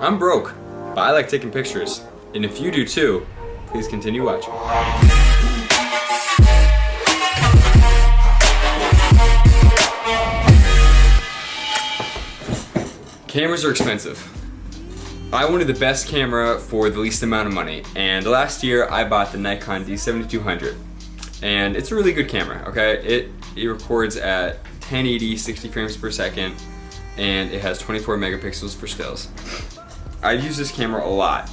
I'm broke, but I like taking pictures. And if you do too, please continue watching. Cameras are expensive. I wanted the best camera for the least amount of money, and last year I bought the Nikon D7200, and it's a really good camera. Okay, it records at 1080 60 frames per second, and it has 24 megapixels for stills. I've used this camera a lot.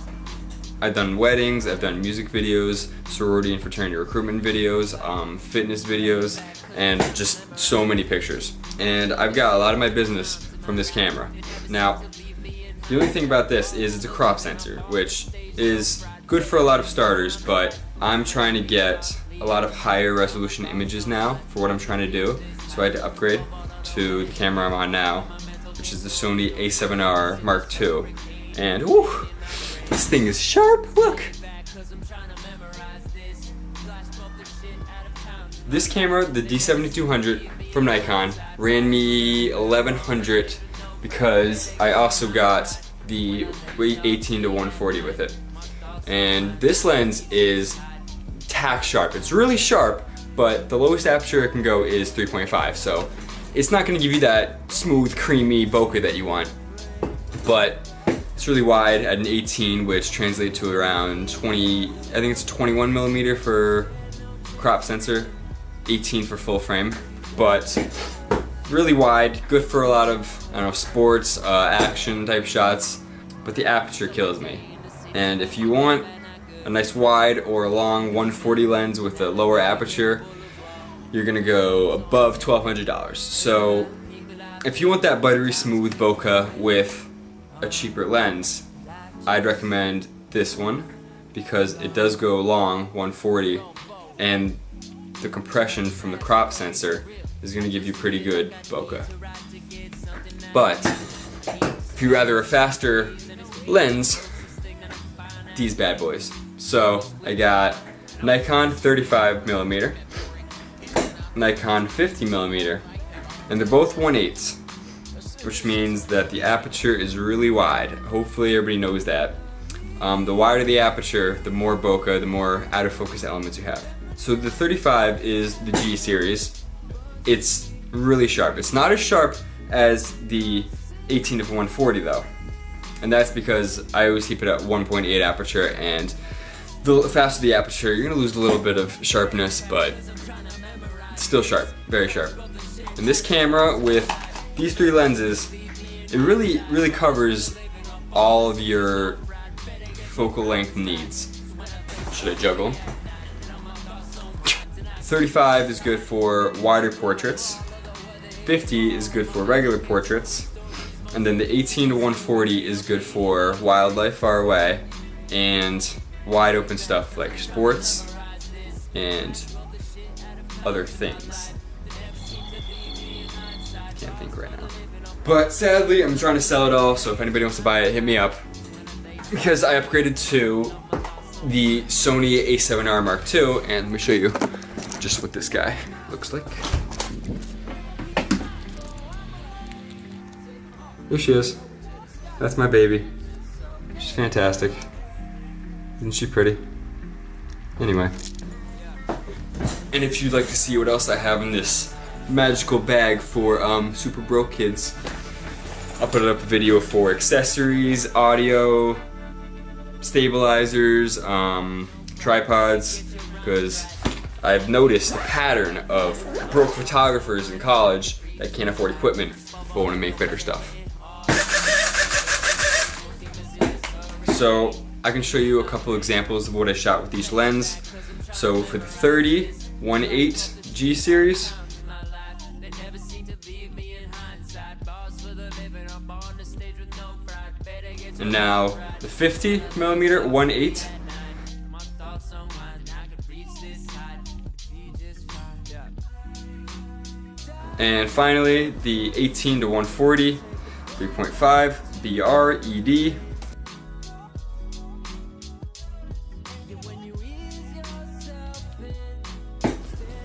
I've done weddings, I've done music videos, sorority and fraternity recruitment videos, fitness videos, and just so many pictures. And I've got a lot of my business from this camera. Now, the only thing about this is it's a crop sensor, which is good for a lot of starters, but I'm trying to get a lot of higher resolution images now for what I'm trying to do. So I had to upgrade to the camera I'm on now, which is the Sony A7R Mark II. And whew, this thing is sharp, look! This camera, the D7200 from Nikon, ran me $1,100 because I also got the 18 to 140 with it. And this lens is tack sharp. It's really sharp, but the lowest aperture it can go is 3.5, so it's not going to give you that smooth, creamy bokeh that you want. But it's really wide at an 18, which translates to around 20, I think it's 21 millimeter for crop sensor, 18 for full frame. But really wide, good for a lot of, I don't know, sports, action type shots, but the aperture kills me. And if you want a nice wide or a long 140 lens with a lower aperture, you're gonna go above $1,200. So if you want that buttery smooth bokeh with a cheaper lens, I'd recommend this one because it does go long 140, and the compression from the crop sensor is going to give you pretty good bokeh. But if you'd rather a faster lens, these bad boys. So I got Nikon 35mm, Nikon 50mm, and they're both 1/8, which means that the aperture is really wide. Hopefully everybody knows that. The wider the aperture, the more bokeh, the more out of focus elements you have. So the 35 is the G series. It's really sharp. It's not as sharp as the 18 to 140 though. And that's because I always keep it at 1.8 aperture, and the faster the aperture, you're gonna lose a little bit of sharpness, but it's still sharp, very sharp. And this camera with these three lenses, it really covers all of your focal length needs. Should I juggle? 35 is good for wider portraits, 50 is good for regular portraits, and then the 18 to 140 is good for wildlife far away and wide open stuff like sports and other things. Can't think right now. But sadly, I'm trying to sell it all, so if anybody wants to buy it, hit me up. Because I upgraded to the Sony A7R Mark II, and let me show you just what this guy looks like. Here she is. That's my baby. She's fantastic. Isn't she pretty? Anyway. And if you'd like to see what else I have in this magical bag for super broke kids, I'll put up a video for accessories, audio, stabilizers, tripods, because I've noticed a pattern of broke photographers in college that can't afford equipment but want to make better stuff. So I can show you a couple examples of what I shot with each lens. So for the 30 1/8 G series, and now the 50mm 1/8. And finally, the 18 to 140, 3.5 BR ED.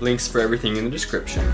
Links for everything in the description.